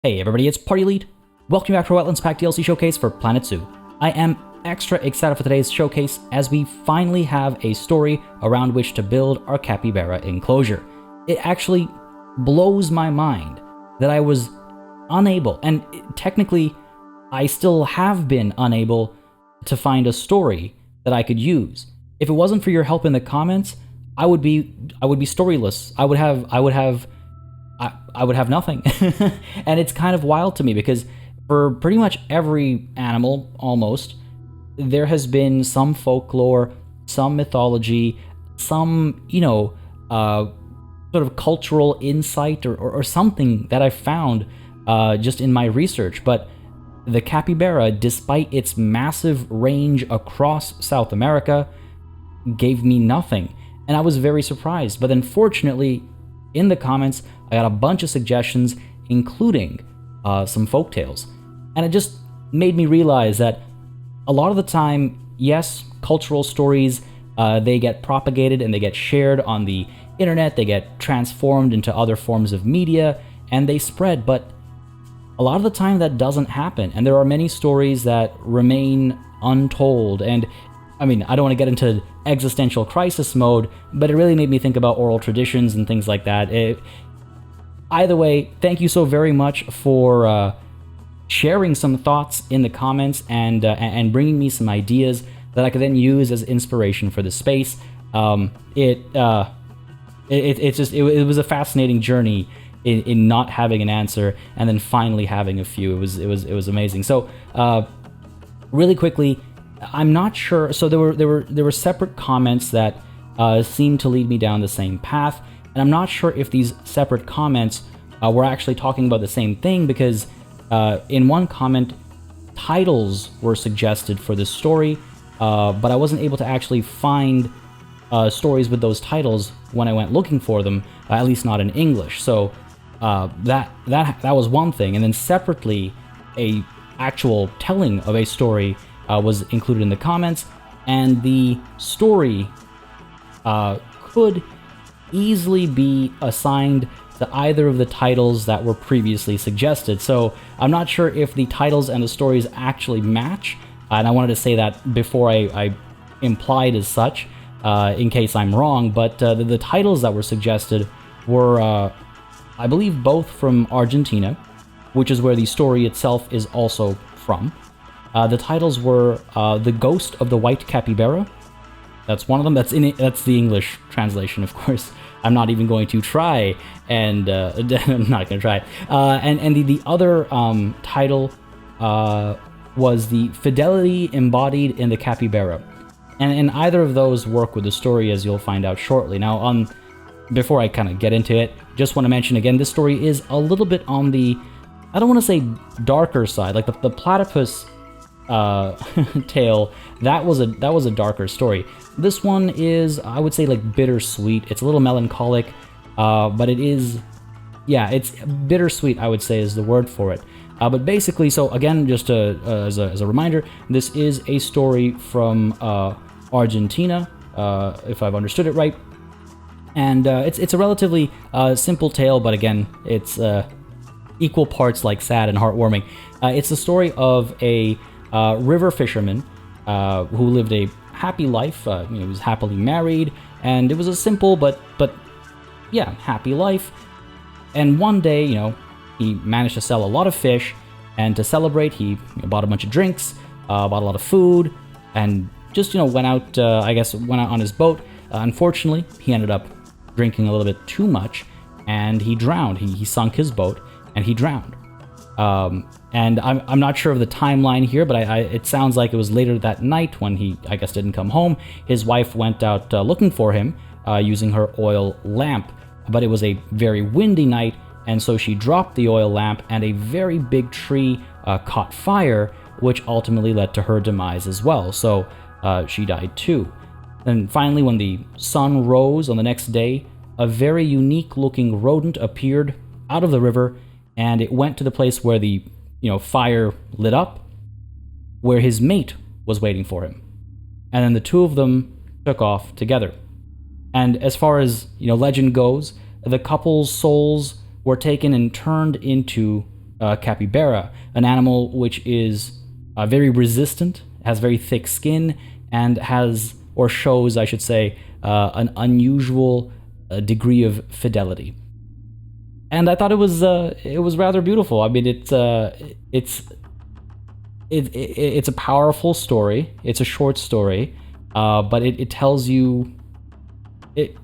Hey everybody, it's Party Elite. Welcome back to our Wetlands Pack DLC showcase for Planet Zoo. I am extra excited for today's showcase as we finally have a story around which to build our Capybara Enclosure. It actually blows my mind that I was unable, and technically I still have been unable, to find a story that I could use. If it wasn't for your help in the comments, I would be storyless. I would have nothing. And it's kind of wild to me because for pretty much every animal, almost, there has been some folklore, some mythology, some, sort of cultural insight or something that I found just in my research. But the capybara, despite its massive range across South America, gave me nothing. And I was very surprised. But then fortunately, in the comments, I got a bunch of suggestions, including some folktales. And it just made me realize that a lot of the time, yes, cultural stories, they get propagated and they get shared on the internet, they get transformed into other forms of media, and they spread, but a lot of the time that doesn't happen, and there are many stories that remain untold. And I mean, I don't want to get into existential crisis mode, but it really made me think about oral traditions and things like that. Either way, thank you so very much for sharing some thoughts in the comments and bringing me some ideas that I could then use as inspiration for the space. It was a fascinating journey in not having an answer and then finally having a few. It was amazing. So really quickly, I'm not sure. So there were separate comments that seemed to lead me down the same path, and I'm not sure if these separate comments were actually talking about the same thing, because in one comment, titles were suggested for this story, but I wasn't able to actually find stories with those titles when I went looking for them, at least not in English. So that was one thing, and then separately, a actual telling of a story was included in the comments, and the story could easily be assigned to either of the titles that were previously suggested. So I'm not sure if the titles and the stories actually match, and I wanted to say that before I implied as such, in case I'm wrong, but the titles that were suggested were, I believe, both from Argentina, which is where the story itself is also from. The titles were The Ghost of the White Capybara. That's one of them. That's the English translation, of course. I'm not even going to try, and I'm not going to try. And the other title was The Fidelity Embodied in the Capybara. And either of those work with the story, as you'll find out shortly. Now, before I kind of get into it, just want to mention again, this story is a little bit on the, I don't want to say darker side. Like the platypus tale, that was a darker story. This one is, I would say, like bittersweet. It's a little melancholic, but it is, yeah, it's bittersweet, I would say, is the word for it. But basically, so again, just as a reminder, this is a story from Argentina, if I've understood it right, and it's a relatively simple tale, but again, it's equal parts like sad and heartwarming. It's the story of a river fisherman who lived a happy life. He was happily married, and it was a simple but yeah, happy life. And one day, he managed to sell a lot of fish, and to celebrate, he bought a bunch of drinks, bought a lot of food, and just went out. Went out on his boat. Unfortunately, he ended up drinking a little bit too much, and he drowned. He sunk his boat, and he drowned. And I'm not sure of the timeline here, but it sounds like it was later that night when he, I guess, didn't come home. His wife went out looking for him using her oil lamp, but it was a very windy night, and so she dropped the oil lamp, and a very big tree caught fire, which ultimately led to her demise as well. So she died too. And finally, when the sun rose on the next day, a very unique-looking rodent appeared out of the river, and it went to the place where the fire lit up, where his mate was waiting for him. And then the two of them took off together. And as far as legend goes, the couple's souls were taken and turned into capybara, an animal which is very resistant, has very thick skin, and has, or shows, I should say, an unusual degree of fidelity. And I thought it was rather beautiful. I mean, it's a powerful story. It's a short story, but it tells you it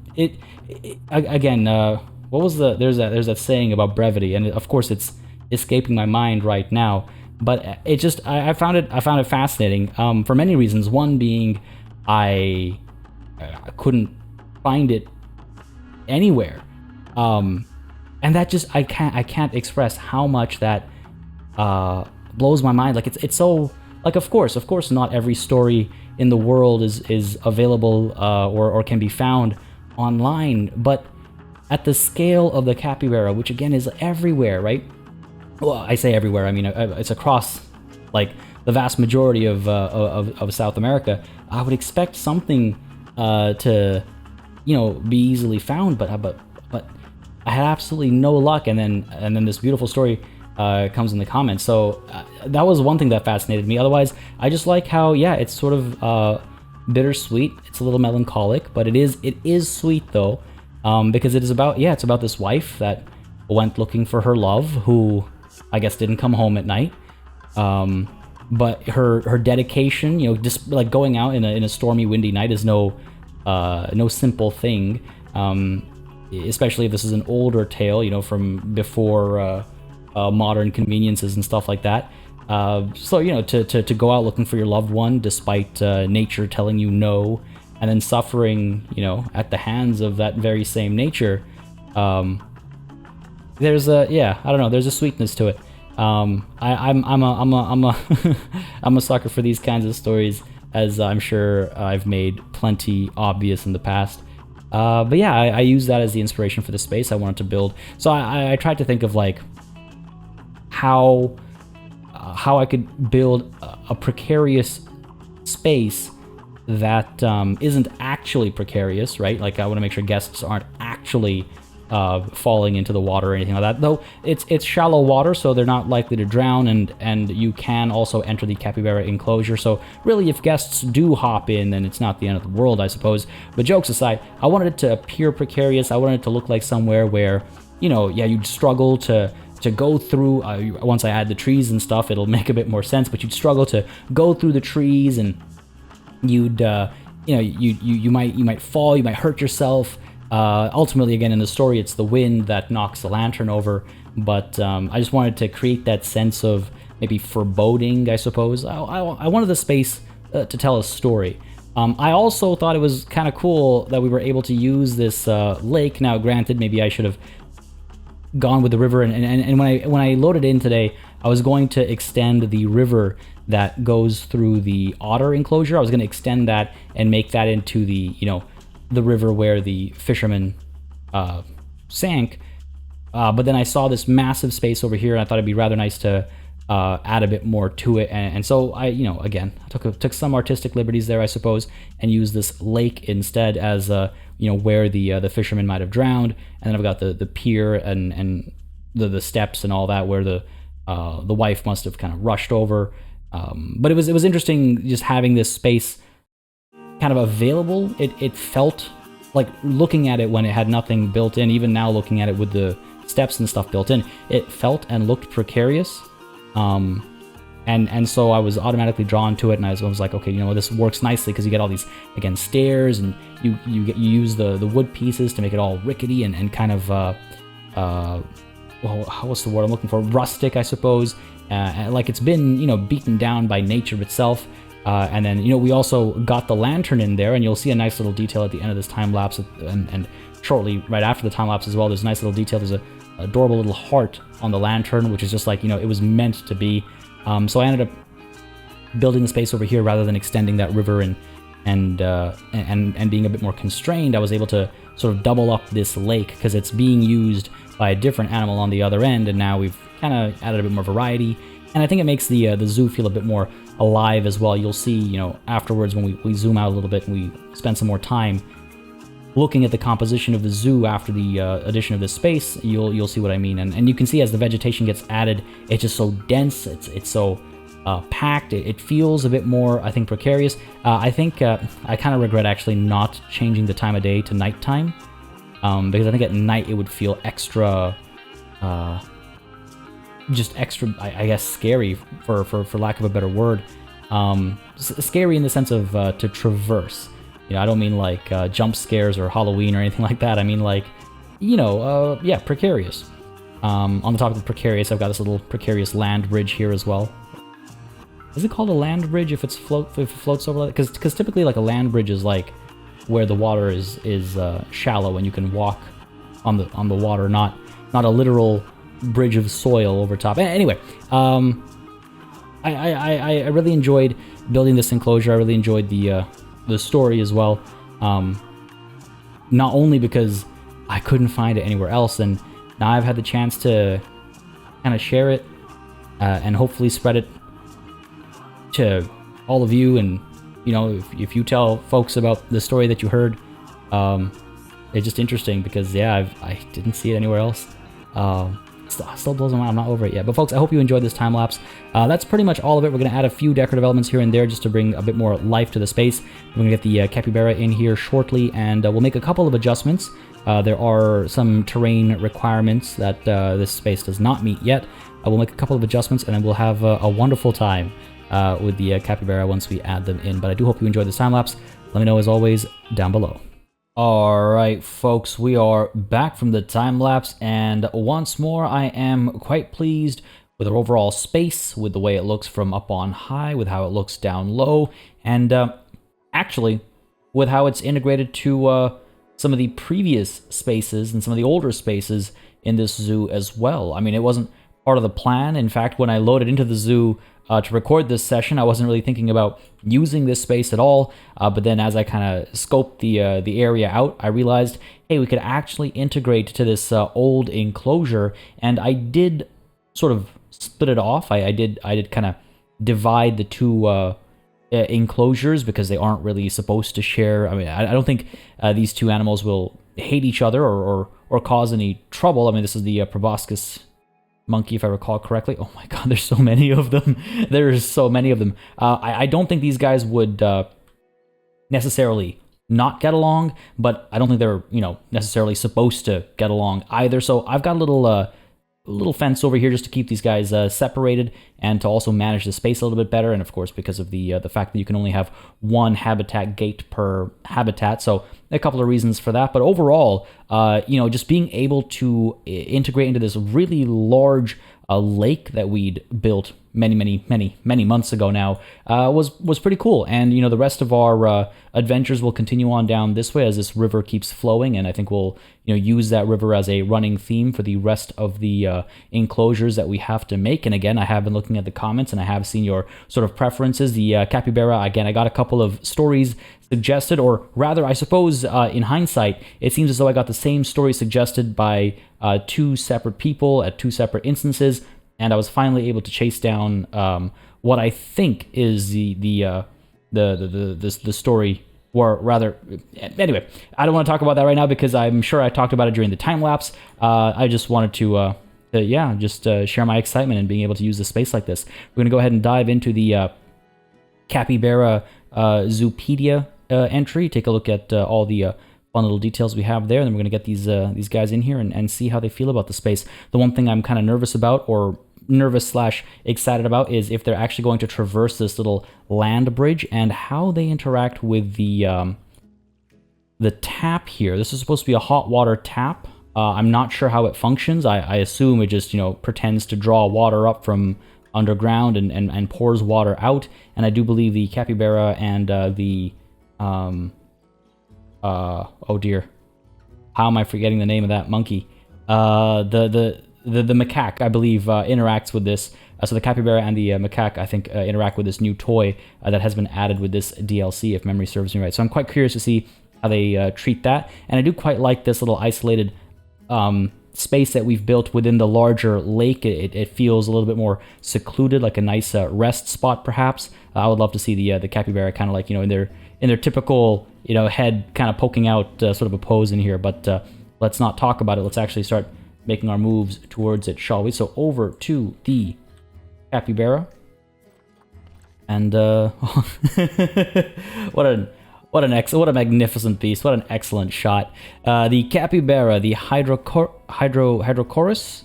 again. What was there's that saying about brevity, and of course it's escaping my mind right now. But it just I found it fascinating for many reasons. One being I couldn't find it anywhere, and that just I can't express how much that blows my mind. Like it's so, like, of course not every story in the world is available or can be found online, but at the scale of the capybara, which again is everywhere, right? Well, I say everywhere, I mean it's across like the vast majority of South America. I would expect something to be easily found, but I had absolutely no luck, and then this beautiful story comes in the comments. So that was one thing that fascinated me. Otherwise, I just like how, yeah, it's sort of bittersweet. It's a little melancholic, but it is sweet though, because it's about this wife that went looking for her love, who I guess didn't come home at night. But her dedication, just like going out in a stormy, windy night is no simple thing. Especially if this is an older tale, from before modern conveniences and stuff like that. So to go out looking for your loved one despite nature telling you no, and then suffering, at the hands of that very same nature. There's a sweetness to it. I'm a I'm a sucker for these kinds of stories, as I'm sure I've made plenty obvious in the past. But yeah, I use that as the inspiration for the space I wanted to build. So I tried to think of like how I could build a precarious space that isn't actually precarious, right? Like I want to make sure guests aren't actually falling into the water or anything like that. Though it's shallow water, so they're not likely to drown, and you can also enter the Capybara Enclosure. So really, if guests do hop in, then it's not the end of the world, I suppose. But jokes aside, I wanted it to appear precarious. I wanted it to look like somewhere where, you'd struggle to go through. Once I add the trees and stuff, it'll make a bit more sense. But you'd struggle to go through the trees, and you'd you might fall, you might hurt yourself. Ultimately, again, in the story, it's the wind that knocks the lantern over, but I just wanted to create that sense of maybe foreboding, I suppose. I wanted the space to tell a story. I also thought it was kind of cool that we were able to use this lake. Now, granted, maybe I should have gone with the river, and when I loaded in today, I was going to extend the river that goes through the otter enclosure. I was going to extend that and make that into the river where the fisherman sank, but then I saw this massive space over here, and I thought it'd be rather nice to add a bit more to it, and so I, again, took some artistic liberties there, I suppose, and used this lake instead as where the fisherman might have drowned, and then I've got the pier and the steps and all that where the wife must have kind of rushed over, but it was interesting just having this space kind of available. It felt like, looking at it when it had nothing built in, even now looking at it with the steps and stuff built in, it felt and looked precarious, and so I was automatically drawn to it, and I was like, okay, this works nicely because you get all these, again, stairs, and you use the wood pieces to make it all rickety and kind of what's the word I'm looking for, rustic, I suppose, like it's been beaten down by nature itself. And then, we also got the lantern in there, and you'll see a nice little detail at the end of this time lapse, and shortly right after the time lapse as well, there's a nice little detail. There's a adorable little heart on the lantern, which is just like, it was meant to be. So I ended up building the space over here rather than extending that river and being a bit more constrained. I was able to sort of double up this lake because it's being used by a different animal on the other end, and now we've kind of added a bit more variety. And I think it makes the zoo feel a bit more alive as well. You'll see, afterwards when we zoom out a little bit and we spend some more time, looking at the composition of the zoo after the addition of this space, you'll see what I mean. And you can see as the vegetation gets added, it's just so dense, it's so packed. It feels a bit more, I think, precarious. I think I kind of regret actually not changing the time of day to nighttime, because I think at night it would feel extra, just extra, I guess, scary for lack of a better word. Scary in the sense of to traverse. You know, I don't mean like jump scares or Halloween or anything like that. I mean like, you know, yeah, precarious. On the topic of precarious, I've got this little precarious land bridge here as well. Is it called a land bridge if it floats over? Because typically like a land bridge is like where the water is shallow and you can walk on the water, not a literal bridge of soil over top. Anyway, I really enjoyed building this enclosure. I really enjoyed the story as well. Not only because I couldn't find it anywhere else, and now I've had the chance to kind of share it and hopefully spread it to all of you. And you know, if you tell folks about the story that you heard, it's just interesting because yeah, I didn't see it anywhere else. Still blows my mind. I'm not over it yet. But folks, I hope you enjoyed this time lapse. That's pretty much all of it. We're going to add a few decorative elements here and there just to bring a bit more life to the space. We're going to get the capybara in here shortly, and we'll make a couple of adjustments. There are some terrain requirements that this space does not meet yet. We'll make a couple of adjustments, and then we'll have a wonderful time with the capybara once we add them in. But I do hope you enjoyed this time lapse. Let me know as always down below. Alright folks, we are back from the time lapse, and once more I am quite pleased with our overall space, with the way it looks from up on high, with how it looks down low, and actually with how it's integrated to some of the previous spaces and some of the older spaces in this zoo as well. I mean, it wasn't part of the plan. In fact, when I loaded into the zoo to record this session, I wasn't really thinking about using this space at all, but then as I kind of scoped the area out, I realized, hey, we could actually integrate to this old enclosure, and I did sort of split it off. I did kind of divide the two enclosures because they aren't really supposed to share. I mean, I don't think these two animals will hate each other or cause any trouble. I mean, this is the proboscis monkey, if I recall correctly. Oh my god, there's so many of them. There's so many of them. I don't think these guys would necessarily not get along, but I don't think they're, you know, necessarily supposed to get along either. So I've got a little fence over here just to keep these guys separated and to also manage the space a little bit better. And of course, because of the fact that you can only have one habitat gate per habitat. So a couple of reasons for that. But overall, you know, just being able to integrate into this really large lake that we'd built many months ago now was pretty cool. And you know, the rest of our adventures will continue on down this way as this river keeps flowing, and I think we'll, you know, use that river as a running theme for the rest of the enclosures that we have to make. And again, I have been looking at the comments and I have seen your sort of preferences. The capybara, again, I got a couple of stories suggested, or rather, I suppose in hindsight, it seems as though I got the same story suggested by two separate people at two separate instances, and I was finally able to chase down what I think is the story, or rather, anyway, I don't want to talk about that right now because I'm sure I talked about it during the time lapse. I just wanted to share my excitement in being able to use the space like this. We're going to go ahead and dive into the Capybara Zoopedia entry, take a look at all the fun little details we have there, and then we're going to get these guys in here and see how they feel about the space. The one thing I'm kind of nervous about, or nervous/excited about, is if they're actually going to traverse this little land bridge and how they interact with the tap here. This is supposed to be a hot water tap. I'm not sure how it functions. I assume it just, you know, pretends to draw water up from underground and pours water out. And I do believe the capybara and oh dear, how am I forgetting the name of that monkey? The macaque, I believe, interacts with this. So the capybara and the macaque, I think, interact with this new toy that has been added with this DLC, if memory serves me right. So I'm quite curious to see how they treat that. And I do quite like this little isolated space that we've built within the larger lake. It feels a little bit more secluded, like a nice rest spot, perhaps. I would love to see the capybara kind of like, you know, in their typical head kind of poking out, sort of a pose in here. But let's not talk about it. Let's actually start making our moves towards it, shall we? So over to the capybara. And what a magnificent beast! What an excellent shot! The capybara, the Hydrocharis.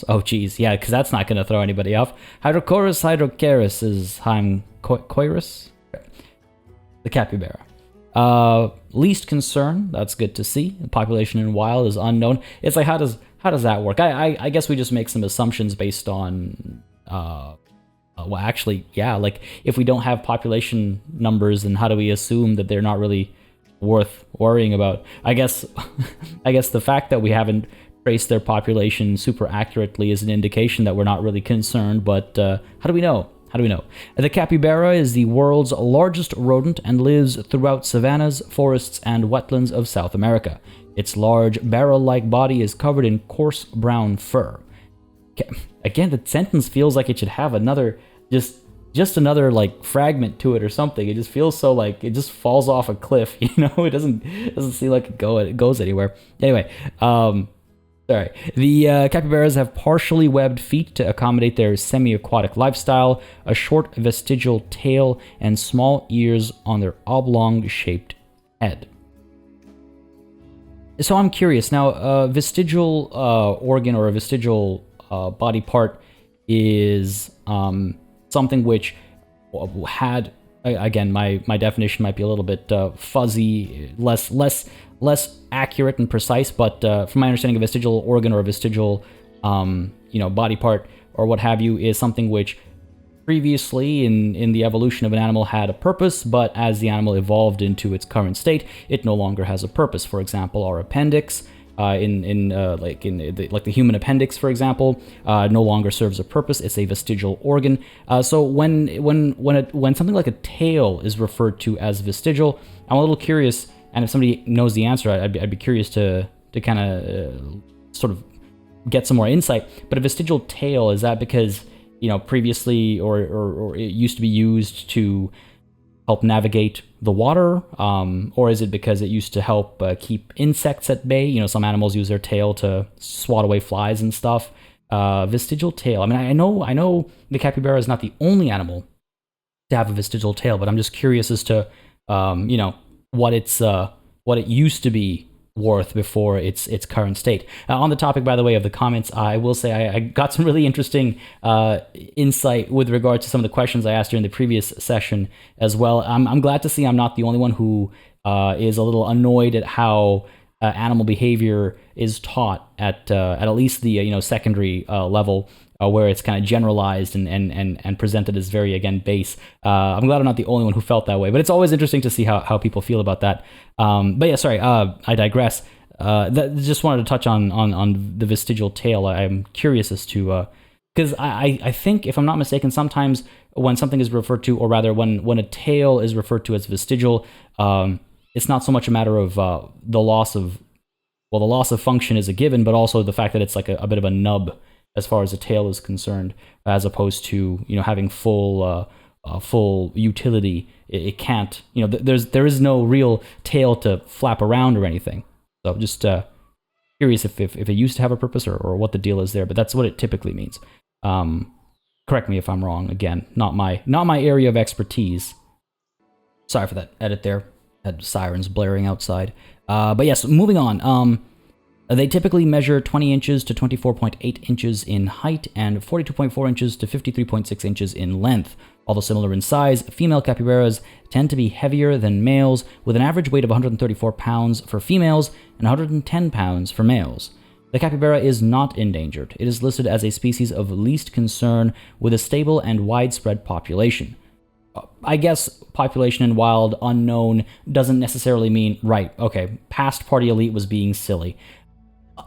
Oh geez, yeah, because that's not going to throw anybody off. Hydrocharis is Heimcoirus. The capybara. Least concern. That's good to see. The population in wild is unknown. It's like, how does that work? I guess we just make some assumptions based on. Well, actually, yeah. Like, if we don't have population numbers, then how do we assume that they're not really worth worrying about? I guess the fact that we haven't traced their population super accurately is an indication that we're not really concerned. But how do we know? The capybara is the world's largest rodent and lives throughout savannas, forests, and wetlands of South America. Its large barrel-like body is covered in coarse brown fur. Again, the sentence feels like it should have another, just another like fragment to it or something. It just feels so like it just falls off a cliff, It doesn't seem like it goes anywhere. Anyway, sorry. The capybaras have partially webbed feet to accommodate their semi-aquatic lifestyle, a short vestigial tail, and small ears on their oblong-shaped head. So I'm curious now. A vestigial organ or a vestigial body part is something which had, again, my definition might be a little bit fuzzy, less accurate and precise, but from my understanding, a vestigial organ or a vestigial body part or what have you is something which previously in the evolution of an animal had a purpose, but as the animal evolved into its current state, it no longer has a purpose. For example, our appendix, like the human appendix, for example, no longer serves a purpose. It's a vestigial organ. So when something like a tail is referred to as vestigial, I'm a little curious, and if somebody knows the answer, I'd be curious to kind of sort of get some more insight. But a vestigial tail, is that because previously or it used to be used to help navigate the water, or is it because it used to help keep insects at bay? Some animals use their tail to swat away flies and stuff. Vestigial tail. I mean, I know the capybara is not the only animal to have a vestigial tail, but I'm just curious as to what it used to be worth before its current state. On the topic, by the way, of the comments, I will say I got some really interesting insight with regard to some of the questions I asked during the previous session as well. I'm glad to see I'm not the only one who is a little annoyed at how animal behavior is taught at least the secondary level, where it's kind of generalized and presented as very, again, base. I'm glad I'm not the only one who felt that way, but it's always interesting to see how people feel about that. But yeah, sorry, I digress. Just wanted to touch on the vestigial tail. I'm curious as to, because I think, if I'm not mistaken, sometimes when something is referred to, or rather when a tail is referred to as vestigial, it's not so much a matter of the loss of function is a given, but also the fact that it's like a bit of a nub as far as the tail is concerned, as opposed to having full utility. It can't, there is no real tail to flap around or anything. So just curious if it used to have a purpose or what the deal is there, but that's what it typically means. Correct me if I'm wrong. Again, not my area of expertise. Sorry for that edit there. Had sirens blaring outside. But yes, moving on. They typically measure 20 inches to 24.8 inches in height and 42.4 inches to 53.6 inches in length. Although similar in size, female capybaras tend to be heavier than males, with an average weight of 134 pounds for females and 110 pounds for males. The capybara is not endangered. It is listed as a species of least concern with a stable and widespread population. I guess population in wild unknown doesn't necessarily mean, right, okay, past party elite was being silly.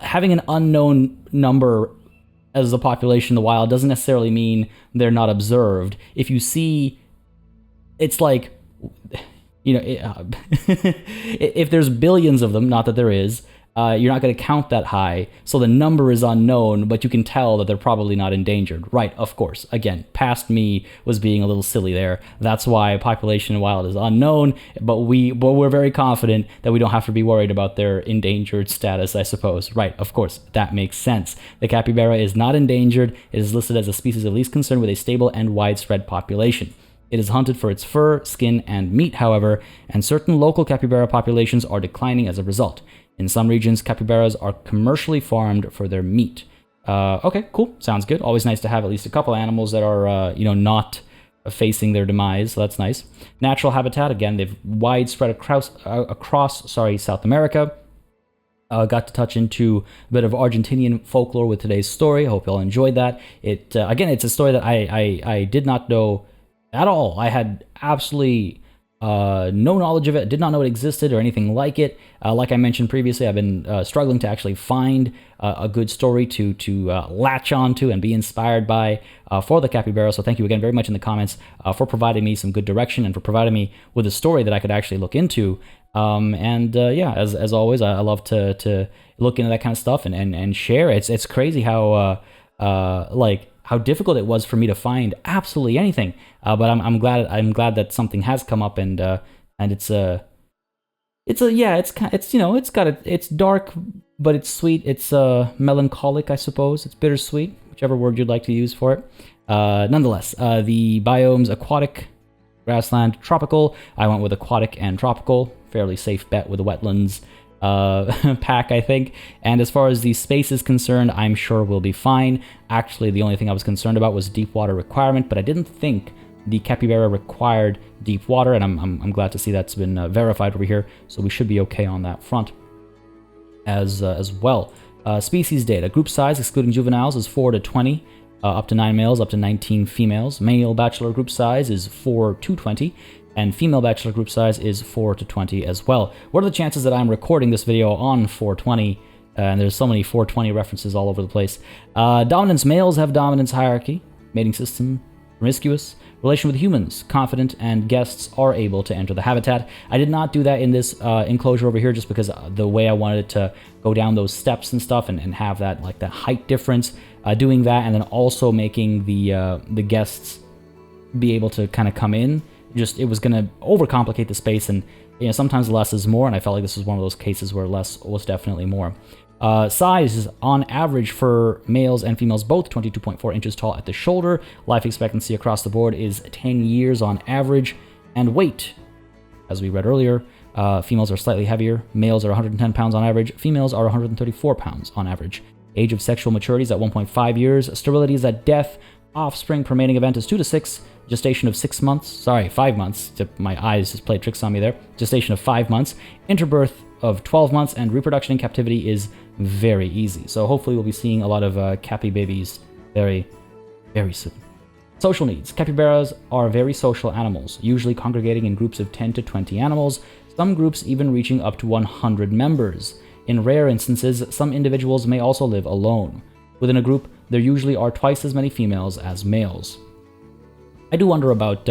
Having an unknown number as the population in the wild doesn't necessarily mean they're not observed. If you see, it's like, if there's billions of them, not that there is, you're not going to count that high, so the number is unknown, but you can tell that they're probably not endangered. Right, of course. Again, past me was being a little silly there. That's why population in wild is unknown, but we're very confident that we don't have to be worried about their endangered status, I suppose. Right, of course, that makes sense. The capybara is not endangered. It is listed as a species of least concern with a stable and widespread population. It is hunted for its fur, skin, and meat, however, and certain local capybara populations are declining as a result. In some regions, capybaras are commercially farmed for their meat. Okay, cool. Sounds good. Always nice to have at least a couple animals that are, not facing their demise. So that's nice. Natural habitat, again, they've widespread across South America. Got to touch into a bit of Argentinian folklore with today's story. I hope you all enjoyed that. Again, it's a story that I did not know at all. I had absolutely no knowledge of it, did not know it existed or anything like it. Like I mentioned previously, I've been struggling to actually find a good story to latch onto and be inspired by for the capybara. So thank you again very much in the comments for providing me some good direction and for providing me with a story that I could actually look into. Yeah, as always, I love to look into that kind of stuff and share. It's crazy how how difficult it was for me to find absolutely anything. But I'm glad that something has come up and it's dark, but it's sweet. It's melancholic, I suppose. It's bittersweet, whichever word you'd like to use for it. Nonetheless, the biomes: aquatic, grassland, tropical. I went with aquatic and tropical. Fairly safe bet with the wetlands pack, I think. And as far as the space is concerned, I'm sure we'll be fine. Actually, the only thing I was concerned about was deep water requirement, but I didn't think the capybara required deep water, and I'm glad to see that's been verified over here, so we should be okay on that front as well. Species data: group size excluding juveniles is 4 to 20, up to 9 males, up to 19 females. Male bachelor group size is 4 to 20, and female bachelor group size is 4 to 20 as well. What are the chances that I'm recording this video on 420? And there's so many 420 references all over the place. Dominance: males have dominance hierarchy. Mating system: promiscuous. Relation with humans: confident, and guests are able to enter the habitat. I did not do that in this enclosure over here just because the way I wanted it to go down those steps and stuff and have that that height difference. Doing that and then also making the guests be able to kind of come in, it was going to overcomplicate the space, and sometimes less is more, and I felt like this was one of those cases where less was definitely more. Size is on average for males and females both 22.4 inches tall at the shoulder. Life expectancy across the board is 10 years on average. And weight, as we read earlier, females are slightly heavier. Males are 110 pounds on average. Females are 134 pounds on average. Age of sexual maturity is at 1.5 years. Sterility is at death. Offspring per mating event is 2 to 6. Gestation of 5 months. My eyes just played tricks on me there. Gestation of 5 months. Interbirth of 12 months, and reproduction in captivity is very easy. So hopefully we'll be seeing a lot of cappy babies very, very soon. Social needs. Capybaras are very social animals, usually congregating in groups of 10 to 20 animals, some groups even reaching up to 100 members. In rare instances, some individuals may also live alone. Within a group, there usually are twice as many females as males. I do wonder about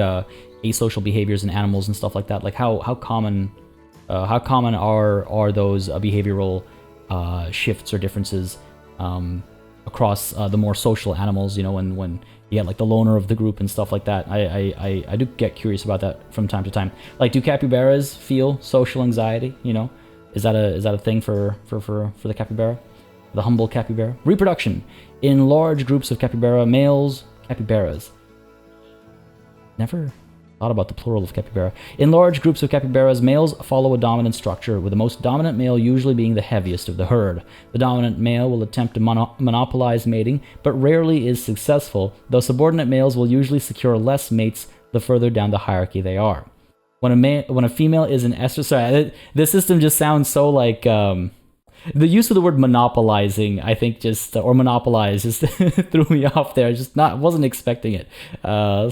asocial behaviors in animals and stuff like that. Like how common are those behavioral shifts or differences across the more social animals? when you get the loner of the group and stuff like that. I do get curious about that from time to time. Like, do capybaras feel social anxiety? Is that a thing for the capybara, the humble capybara? Reproduction in large groups of capybaras. Never thought about the plural of capybara. In large groups of capybaras, males follow a dominant structure, with the most dominant male usually being the heaviest of the herd. The dominant male will attempt to monopolize mating, but rarely is successful, though subordinate males will usually secure less mates the further down the hierarchy they are. When a female is an estrus... Sorry, this system just sounds so like... the use of the word monopolizing, I think, or monopolize, just threw me off there. Wasn't expecting it.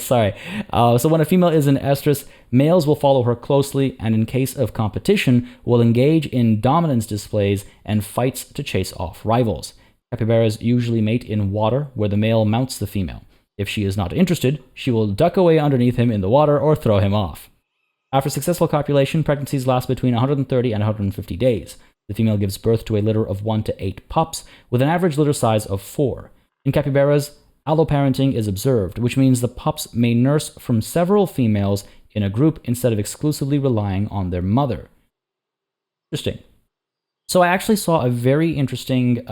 Sorry. So when a female is an estrus, males will follow her closely, and in case of competition, will engage in dominance displays and fights to chase off rivals. Capybaras usually mate in water, where the male mounts the female. If she is not interested, she will duck away underneath him in the water or throw him off. After successful copulation, pregnancies last between 130 and 150 days. The female gives birth to a litter of 1 to 8 pups, with an average litter size of 4. In capybaras, alloparenting is observed, which means the pups may nurse from several females in a group instead of exclusively relying on their mother. Interesting. So I actually saw a very interesting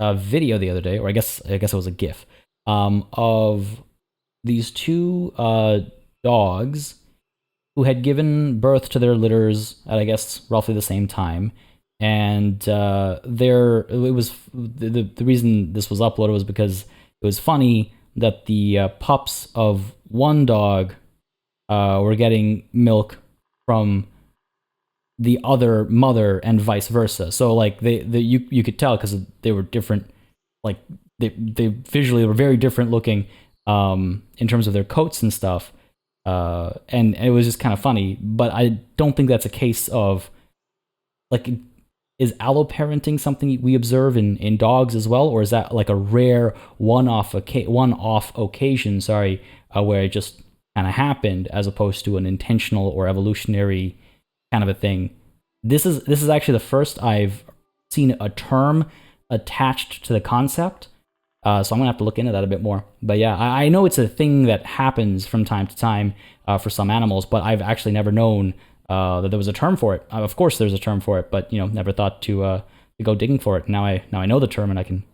video the other day, or I guess it was a GIF, of these two dogs who had given birth to their litters at, I guess, roughly the same time. And the reason this was uploaded was because it was funny that the pups of one dog were getting milk from the other mother and vice versa. So like you could tell because they were different, like they visually were very different looking in terms of their coats and stuff. And it was just kind of funny, but I don't think that's a case of like, is alloparenting something we observe in dogs as well, or is that like a rare one-off occasion, where it just kind of happened as opposed to an intentional or evolutionary kind of a thing? This is actually the first I've seen a term attached to the concept. So I'm gonna have to look into that a bit more. But yeah, I know it's a thing that happens from time to time for some animals, but I've actually never known that there was a term for it. Of course, there's a term for it, but never thought to go digging for it. Now I know the term, and I can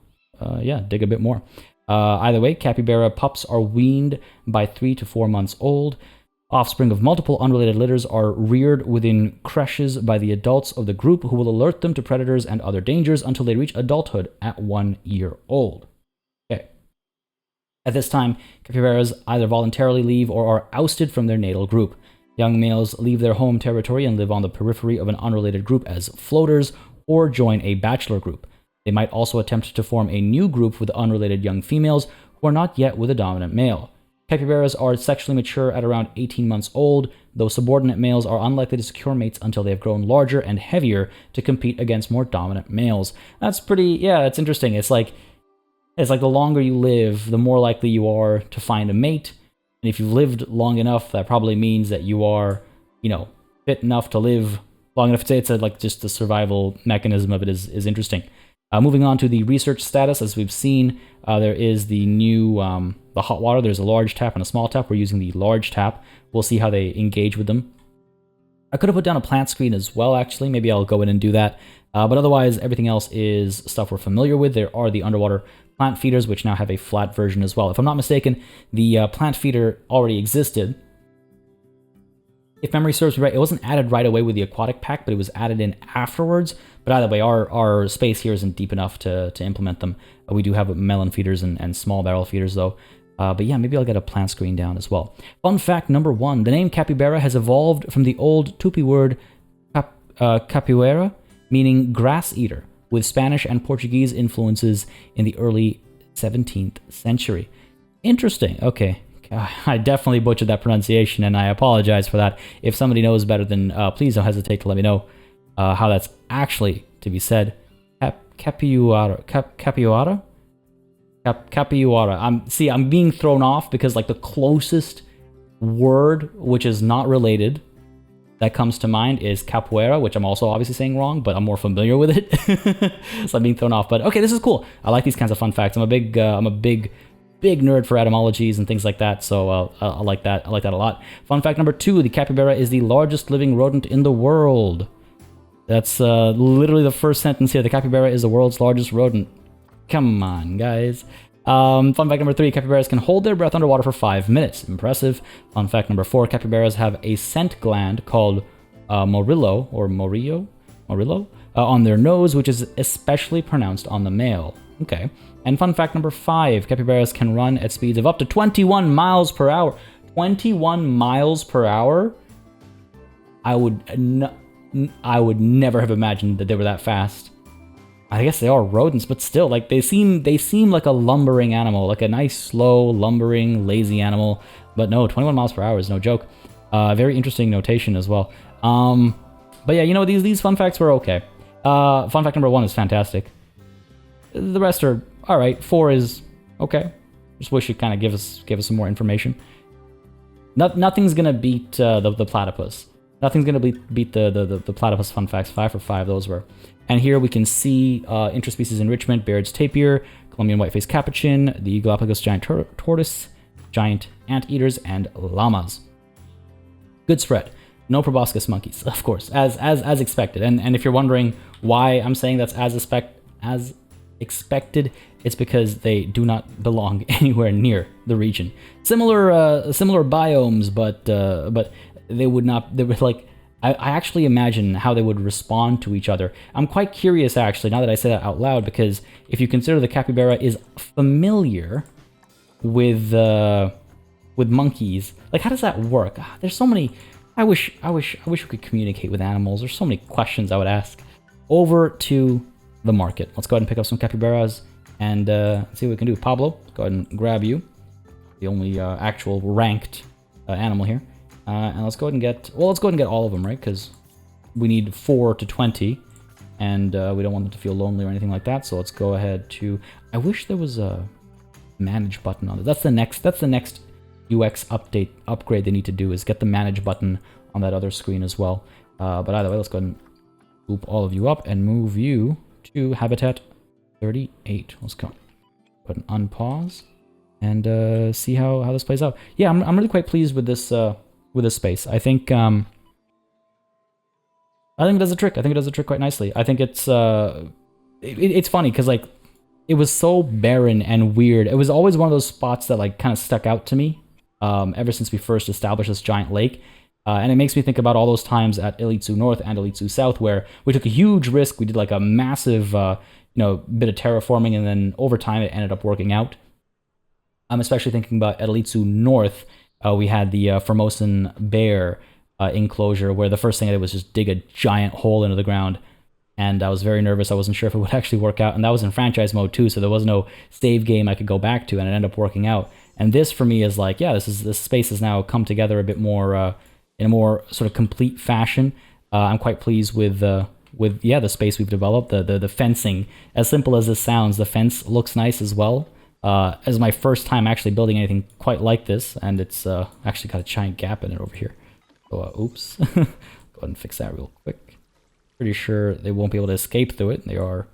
dig a bit more. Either way, capybara pups are weaned by 3 to 4 months old. Offspring of multiple unrelated litters are reared within creches by the adults of the group, who will alert them to predators and other dangers until they reach adulthood at 1 year old. Okay. At this time, capybaras either voluntarily leave or are ousted from their natal group. Young males leave their home territory and live on the periphery of an unrelated group as floaters, or join a bachelor group. They might also attempt to form a new group with unrelated young females who are not yet with a dominant male. Capybaras are sexually mature at around 18 months old, though subordinate males are unlikely to secure mates until they have grown larger and heavier to compete against more dominant males. That's it's interesting. It's like the longer you live, the more likely you are to find a mate. And if you've lived long enough, that probably means that you are, fit enough to live long enough. It's just the survival mechanism of it is interesting. Moving on to the research status, as we've seen, there is the new the hot water. There's a large tap and a small tap. We're using the large tap. We'll see how they engage with them. I could have put down a plant screen as well, actually. Maybe I'll go in and do that. But otherwise, everything else is stuff we're familiar with. There are the underwater plant feeders, which now have a flat version as well. If I'm not mistaken, the plant feeder already existed. If memory serves me right, it wasn't added right away with the aquatic pack, but it was added in afterwards. But either way, our space here isn't deep enough to implement them. We do have melon feeders and small barrel feeders, though. But yeah, maybe I'll get a plant screen down as well. Fun fact number 1, the name capybara has evolved from the old Tupi word capoeira, meaning grass eater, with Spanish and Portuguese influences in the early 17th century. Interesting. Okay. I definitely butchered that pronunciation, and I apologize for that. If somebody knows better, then please don't hesitate to let me know how that's actually to be said. Capybara. I'm being thrown off because the closest word which is not related that comes to mind is capoeira, which I'm also obviously saying wrong, but I'm more familiar with it. So I'm being thrown off. But okay, this is cool. I like these kinds of fun facts. I'm a big nerd for etymologies and things like that, so I like that. I like that a lot. Fun fact number 2, the capybara is the largest living rodent in the world. That's literally the first sentence here. The capybara is the world's largest rodent. Come on, guys. Fun fact number 3, capybaras can hold their breath underwater for 5 minutes. Impressive. Fun fact number 4, capybaras have a scent gland called morillo on their nose, which is especially pronounced on the male. Okay. And fun fact number 5, capybaras can run at speeds of up to 21 miles per hour. 21 miles per hour? I would never have imagined that they were that fast. I guess they are rodents, but still, they seem like a lumbering animal, like a nice, slow, lumbering, lazy animal. But no, 21 miles per hour is no joke. Very interesting notation as well. But yeah, these fun facts were okay. Fun fact number 1 is fantastic. The rest are all right. 4 is okay. Just wish you'd kind of give us some more information. Nothing's gonna beat the platypus. Nothing's gonna beat the platypus fun facts. 5 for 5, those were. And here we can see interspecies enrichment: Baird's tapir, Colombian white-faced capuchin, the Galapagos giant tortoise, giant anteaters, and llamas. Good spread. No proboscis monkeys, of course, as expected. And if you're wondering why I'm saying that's as expected, it's because they do not belong anywhere near the region. Similar biomes, but they would not. They were like. I actually imagine how they would respond to each other. I'm quite curious, actually, now that I say that out loud, because if you consider the capybara is familiar with monkeys, like how does that work? There's so many. I wish we could communicate with animals. There's so many questions I would ask. Over to the market. Let's go ahead and pick up some capybaras and see what we can do. Pablo, go ahead and grab you, the only actual ranked animal here. And let's go ahead and get, well, let's go ahead and get all of them, right? Because we need 4 to 20, and we don't want them to feel lonely or anything like that. So let's go ahead to, I wish there was a manage button on it. That's the next UX upgrade they need to do, is get the manage button on that other screen as well. But either way, let's go ahead and loop all of you up and move you to habitat 38. Let's go. Go ahead and unpause and see how this plays out. Yeah, I'm really quite pleased with this space. I think it does a trick. I think it does a trick quite nicely. I think it's funny because like it was so barren and weird. It was always one of those spots that like kind of stuck out to me ever since we first established this giant lake. And it makes me think about all those times at Elitsu North and Elitsu South where we took a huge risk. We did like a massive bit of terraforming, and then over time it ended up working out. I'm especially thinking about at Elitsu North. We had the Formosan bear enclosure where the first thing I did was just dig a giant hole into the ground. And I was very nervous. I wasn't sure if it would actually work out. And that was in franchise mode too, so there was no save game I could go back to, and it ended up working out. And this for me is like, yeah, this space has now come together a bit more in a more sort of complete fashion. I'm quite pleased with the space we've developed. The fencing, as simple as this sounds, the fence looks nice as well. As my first time actually building anything quite like this, and it's actually got a giant gap in it over here. So, oops. Go ahead and fix that real quick. Pretty sure they won't be able to escape through it. They are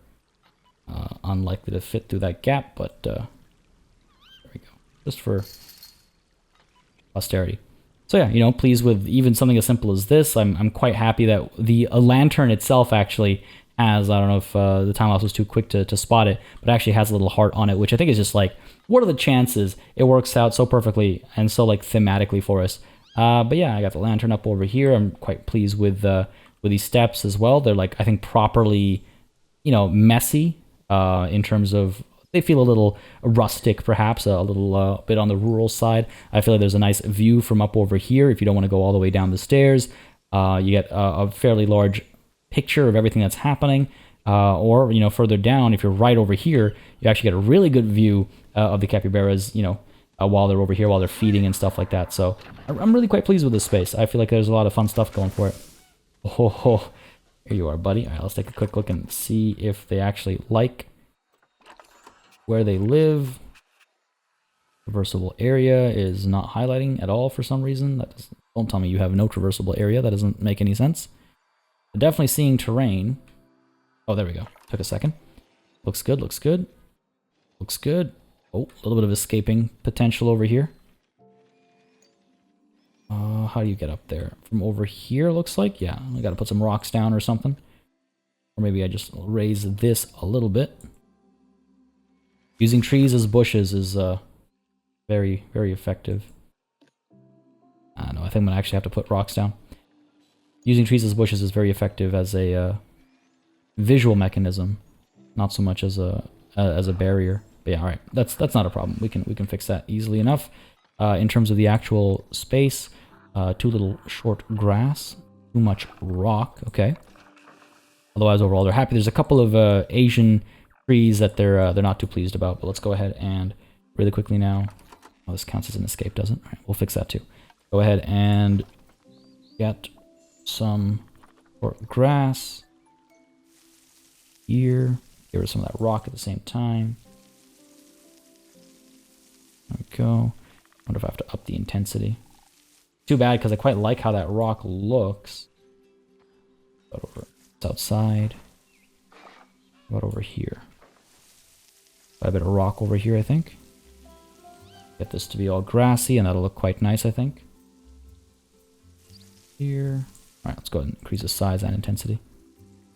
unlikely to fit through that gap, but there we go. Just for posterity. So yeah, pleased with even something as simple as this. I'm quite happy that the lantern itself actually has, I don't know if the time-lapse was too quick to spot it, but it actually has a little heart on it, which I think is just like, what are the chances it works out so perfectly and so like thematically for us. But yeah, I got the lantern up over here. I'm quite pleased with these steps as well. They're like, I think properly, messy in terms of, they feel a little rustic, perhaps, a little bit on the rural side. I feel like there's a nice view from up over here if you don't want to go all the way down the stairs. You get a fairly large picture of everything that's happening. Or, further down, if you're right over here, you actually get a really good view of the capybaras, while they're over here, while they're feeding and stuff like that. So I'm really quite pleased with this space. I feel like there's a lot of fun stuff going for it. Oh, here you are, buddy. All right, let's take a quick look and see if they actually like where they live. Traversable area is not highlighting at all for some reason. Don't tell me you have no traversable area. That doesn't make any sense. But definitely seeing terrain. Oh, there we go. Took a second. Looks good, looks good. Looks good. Oh, a little bit of escaping potential over here. How do you get up there? From over here, looks like? Yeah, I gotta put some rocks down or something. Or maybe I just raise this a little bit. Using trees as bushes is very, very effective. I don't know, I think I'm gonna actually have to put rocks down. Using trees as bushes is very effective as a visual mechanism, not so much as a barrier. But yeah, all right, that's not a problem. We can fix that easily enough. In terms of the actual space, too little short grass, too much rock. Okay. Otherwise, overall, they're happy. There's a couple of Asian trees that they're not too pleased about. But let's go ahead and really quickly now. Oh, this counts as an escape, doesn't it? All right, we'll fix that too. Go ahead and get some short grass here. Get rid of some of that rock at the same time. There we go. I wonder if I have to up the intensity. Too bad, because I quite like how that rock looks. About over, it's outside. About over here. Got a bit of rock over here, I think. Get this to be all grassy, and that'll look quite nice, I think. Here. Alright, let's go ahead and increase the size and intensity.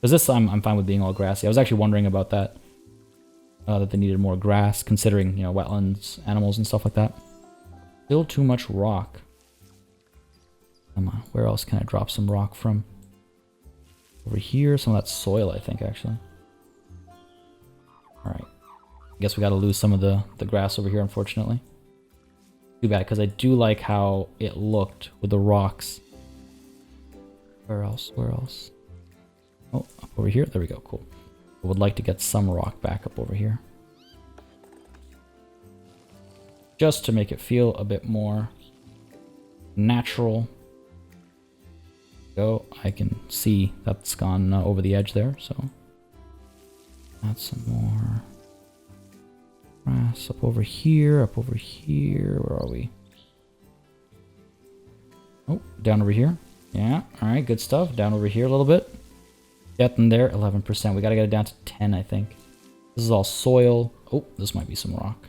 Because this I'm fine with being all grassy. I was actually wondering about that. That they needed more grass, considering, you know, wetlands, animals, and stuff like that. Still too much rock. Come on, where else can I drop some rock from? Over here, some of that soil, I think, actually. Alright. I guess we gotta lose some of the grass over here, unfortunately. Too bad, because I do like how it looked with the rocks. Where else? Where else? Oh, up over here? There we go, cool. I would like to get some rock back up over here. Just to make it feel a bit more natural. Go, I can see that's gone over the edge there, so add some more grass up over here, up over here. Where are we? Oh, down over here. Yeah, alright, good stuff. Down over here a little bit. Getting there, 11%. We gotta get it down to 10, I think. This is all soil. Oh, this might be some rock.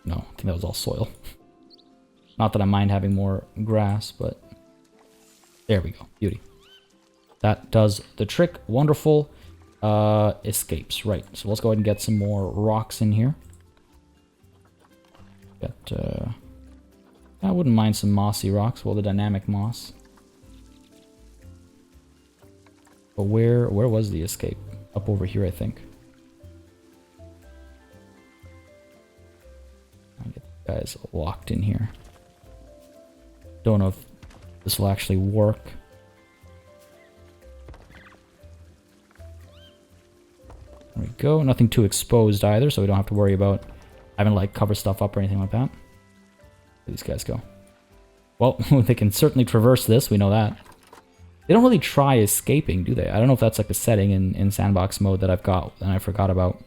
No, I think that was all soil. Not that I mind having more grass, but there we go. Beauty. That does the trick. Wonderful. Escapes. Right. So let's go ahead and get some more rocks in here. Got, I wouldn't mind some mossy rocks. Well, the dynamic moss. But where was the escape? Up over here, I think. I'll get the guys locked in here. Don't know if this will actually work. There we go. Nothing too exposed either, so we don't have to worry about having to like cover stuff up or anything like that. Where these guys go? Well, they can certainly traverse this. We know that. They don't really try escaping, do they? I don't know if that's like a setting in sandbox mode that I've got and I forgot about.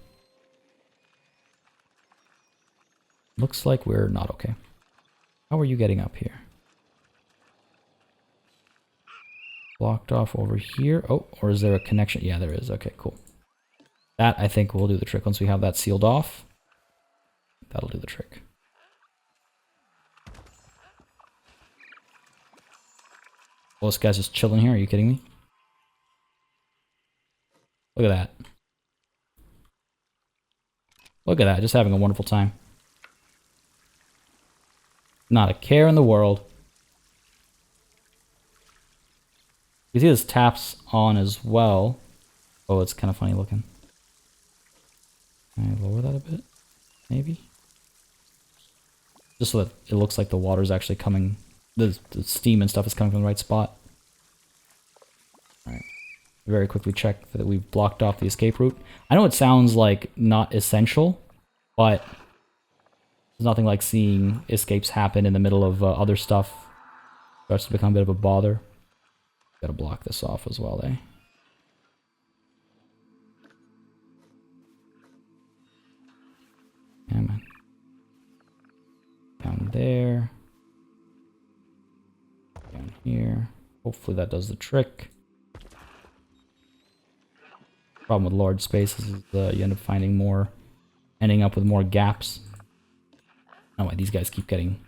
Looks like we're not okay. How are you getting up here? Blocked off over here. Oh, or is there a connection? Yeah, there is. Okay, cool. That, I think, will do the trick. Once we have that sealed off, that'll do the trick. Well, this guy's just chilling here. Are you kidding me? Look at that. Look at that. Just having a wonderful time. Not a care in the world. You see this taps on as well. Oh, it's kind of funny looking. Can I lower that a bit? Maybe? Just so that it looks like the water's actually coming, the steam and stuff is coming from the right spot. Alright. Very quickly check that we've blocked off the escape route. I know it sounds like not essential, but there's nothing like seeing escapes happen in the middle of other stuff. Starts to become a bit of a bother. Gotta block this off as well, eh? Yeah, man. Down there. Down here. Hopefully that does the trick. Problem with large spaces is you end up ending up with more gaps. I don't know why these guys keep getting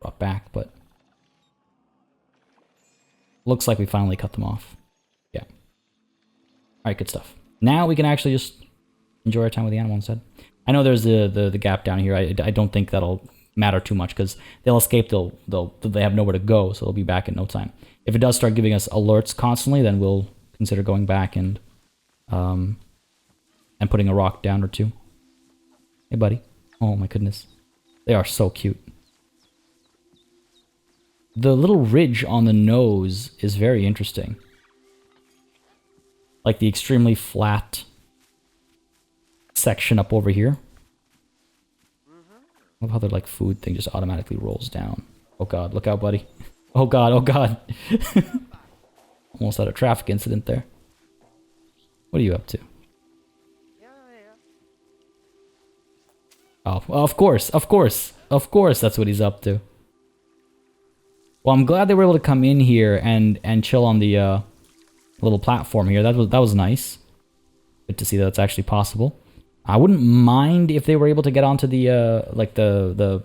brought back, but looks like we finally cut them off. Yeah. Alright, good stuff. Now we can actually just enjoy our time with the animal instead. I know there's the gap down here. I don't think that'll matter too much because they'll escape. They have nowhere to go, so they'll be back in no time. If it does start giving us alerts constantly, then we'll consider going back and putting a rock down or two. Hey, buddy. Oh my goodness, they are so cute. The little ridge on the nose is very interesting. Like the extremely flat section up over here. I love how their like food thing just automatically rolls down. Oh god, look out, buddy. Oh god, oh god. Almost had a traffic incident there. What are you up to? Oh, well, of course, of course, of course that's what he's up to. Well, I'm glad they were able to come in here and chill on the little platform here. That was nice. Good to see that it's actually possible. I wouldn't mind if they were able to get onto the like the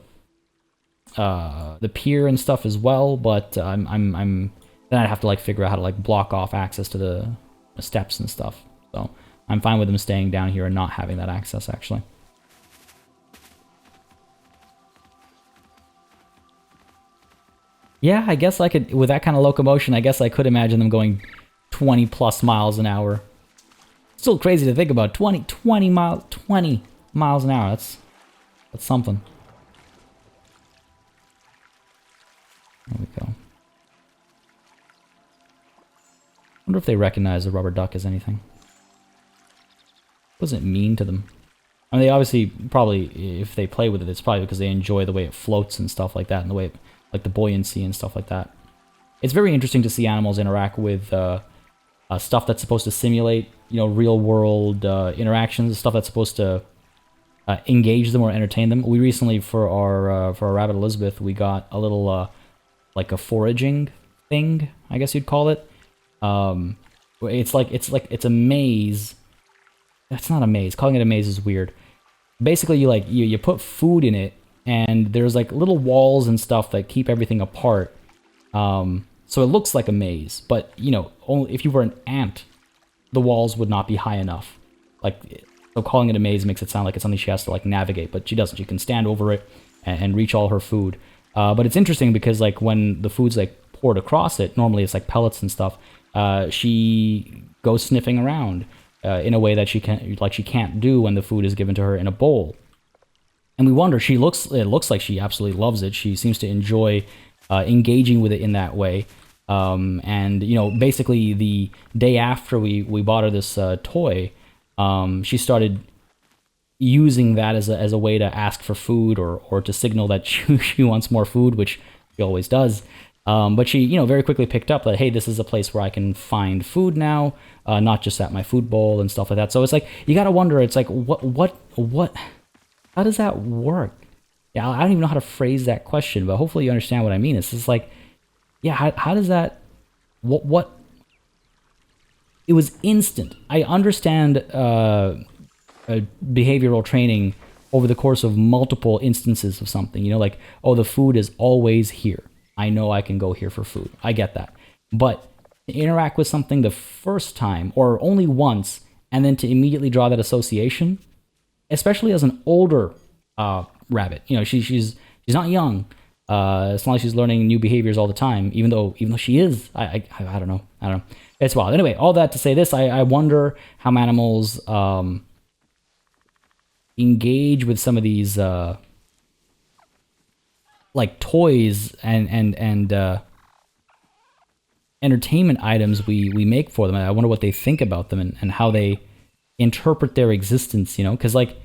pier and stuff as well, but then I'd have to like figure out how to like block off access to the steps and stuff. So I'm fine with them staying down here and not having that access actually. Yeah, I guess I could, with that kind of locomotion, I guess I could imagine them going 20 plus miles an hour. Still crazy to think about. 20 miles an hour. That's something. There we go. Wonder if they recognize the rubber duck as anything. What does it mean to them? I mean, they obviously probably, if they play with it, it's probably because they enjoy the way it floats and stuff like that, and the way it, like the buoyancy and stuff like that. It's very interesting to see animals interact with stuff that's supposed to simulate, you know, real world interactions, stuff that's supposed to engage them or entertain them. We recently, for our rabbit Elizabeth, we got a little like a foraging thing, I guess you'd call it. It's a maze. That's not a maze. Calling it a maze is weird. Basically, you put food in it, and there's like little walls and stuff that keep everything apart. So it looks like a maze, but you know, only if you were an ant, the walls would not be high enough. Like, so calling it a maze makes it sound like it's something she has to like navigate, but she doesn't. She can stand over it and reach all her food. But it's interesting because like when the food's like poured across it, normally it's like pellets and stuff. She goes sniffing around in a way that she can't do when the food is given to her in a bowl. And we wonder, it looks like she absolutely loves it. She seems to enjoy engaging with it in that way. And, you know, basically the day after we bought her this toy, she started using that as a way to ask for food or to signal that she wants more food, which she always does. But she, you know, very quickly picked up that, hey, this is a place where I can find food now, not just at my food bowl and stuff like that. So it's like, you gotta wonder, it's like, what, how does that work? Yeah, I don't even know how to phrase that question, but hopefully you understand what I mean. It's just like, yeah, how does that, what, it was instant. I understand behavioral training over the course of multiple instances of something, you know, like, oh, the food is always here. I know I can go here for food. I get that. But to interact with something the first time or only once and then to immediately draw that association, especially as an older rabbit, you know, she's not young. As long as she's learning new behaviors all the time, even though she is, I don't know. It's wild. Anyway, all that to say this, I wonder how animals engage with some of these like toys and entertainment items we make for them. I wonder what they think about them and how they interpret their existence, you know, because like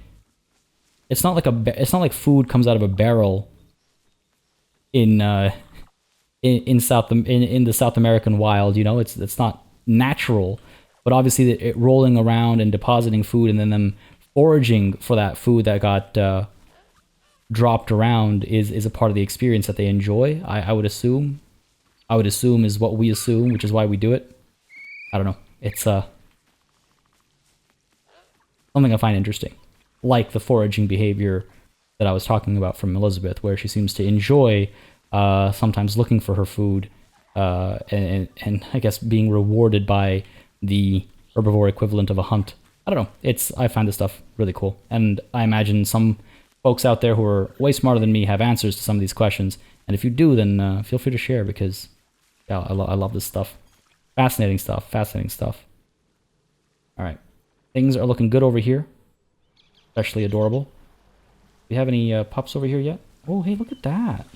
it's not like food comes out of a barrel in the South American wild, you know. It's not natural, but obviously it rolling around and depositing food and then them foraging for that food that got dropped around is a part of the experience that they enjoy. I would assume is what we assume, which is why we do it. I don't know. It's something I find interesting, like the foraging behavior that I was talking about from Elizabeth, where she seems to enjoy sometimes looking for her food and I guess being rewarded by the herbivore equivalent of a hunt. I don't know. I find this stuff really cool, and I imagine some folks out there who are way smarter than me have answers to some of these questions. And if you do, then feel free to share, because yeah, I love this stuff. Fascinating stuff. All right, things are looking good over here, especially adorable. Do we have any pups over here yet? Oh, hey, look at that.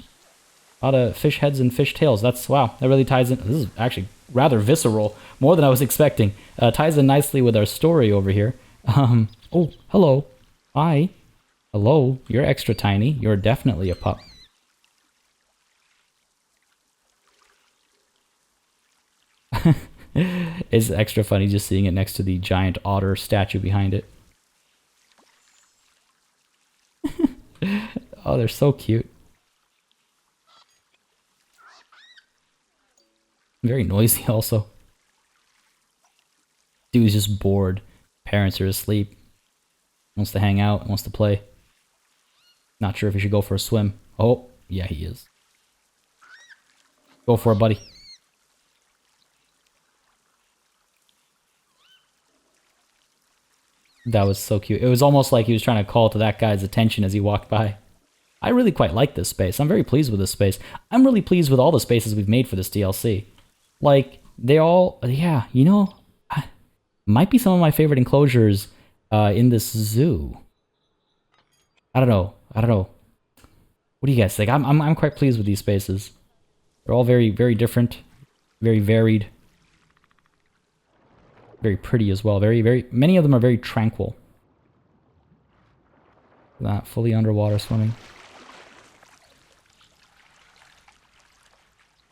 A lot of fish heads and fish tails. Wow, that really ties in. This is actually rather visceral, more than I was expecting. Ties in nicely with our story over here. Oh, hello. Hi. Hello. You're extra tiny. You're definitely a pup. It's extra funny just seeing it next to the giant otter statue behind it. Oh, they're so cute. Very noisy also. Dude's just bored. Parents are asleep. Wants to hang out, wants to play. Not sure if he should go for a swim. Oh, yeah, he is. Go for it, buddy. That was so cute. It was almost like he was trying to call to that guy's attention as he walked by. I really quite like this space. I'm very pleased with this space. I'm really pleased with all the spaces we've made for this DLC. Like, they all, yeah, you know, might be some of my favorite enclosures in this zoo. I don't know. What do you guys think? I'm quite pleased with these spaces. They're all very, very different, very varied, very pretty as well. Many of them are very tranquil. Not fully underwater swimming.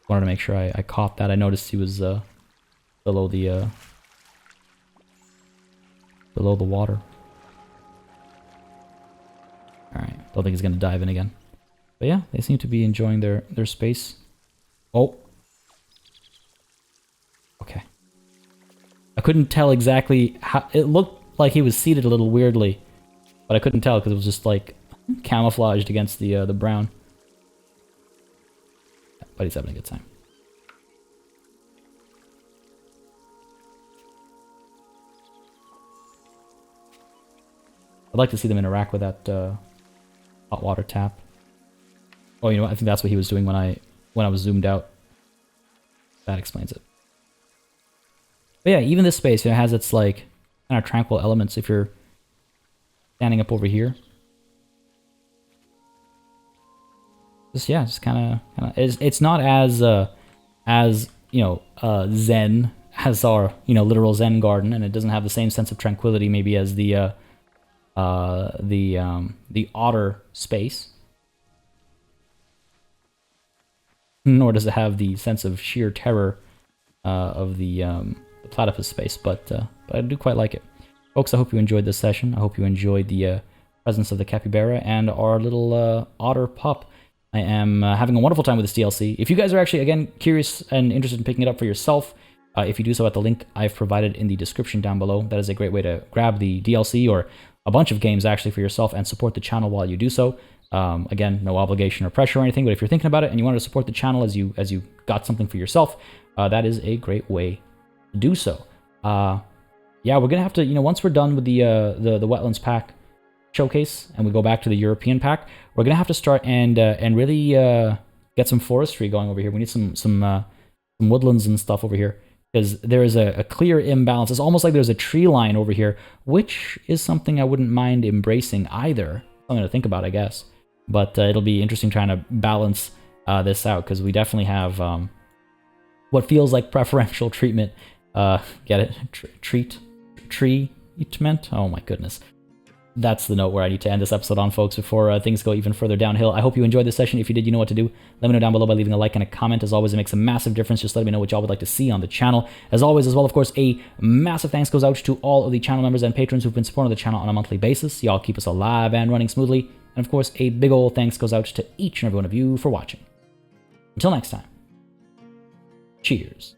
Wanted to make sure I caught that. I noticed he was below the water. Alright, don't think he's gonna dive in again. But yeah, they seem to be enjoying their space. Oh. Okay. I couldn't tell exactly how... It looked like he was seated a little weirdly. But I couldn't tell because it was just like camouflaged against the brown. But he's having a good time. I'd like to see them interact with that hot water tap. Oh, you know what? I think that's what he was doing when I was zoomed out. That explains it. But yeah, even this space, you know, has its like kind of tranquil elements. If you're standing up over here, just kind of. It's not as you know zen as our literal Zen garden, and it doesn't have the same sense of tranquility maybe as the otter space. Nor does it have the sense of sheer terror of the platypus space, but I do quite like it. Folks, I hope you enjoyed this session. I hope you enjoyed the presence of the capybara and our little otter pup. I am having a wonderful time with this DLC. If you guys are actually, again, curious and interested in picking it up for yourself, if you do so at the link I've provided in the description down below, that is a great way to grab the DLC or a bunch of games actually for yourself and support the channel while you do so. Again, no obligation or pressure or anything, but if you're thinking about it and you want to support the channel as you got something for yourself, that is a great way to do so. Yeah, we're gonna have to, once we're done with the Wetlands Pack showcase and we go back to the European pack, we're gonna have to start and really get some forestry going over here. We need some woodlands and stuff over here because there is a clear imbalance. It's almost like there's a tree line over here, which is something I wouldn't mind embracing either. Something to think about, I guess. But it'll be interesting trying to balance this out because we definitely have what feels like preferential treatment. Get it? Treatment? Oh my goodness. That's the note where I need to end this episode on, folks, before things go even further downhill. I hope you enjoyed this session. If you did, you know what to do. Let me know down below by leaving a like and a comment. As always, it makes a massive difference. Just let me know what y'all would like to see on the channel. As always, as well, of course, a massive thanks goes out to all of the channel members and patrons who've been supporting the channel on a monthly basis. Y'all keep us alive and running smoothly. And of course, a big old thanks goes out to each and every one of you for watching. Until next time, cheers.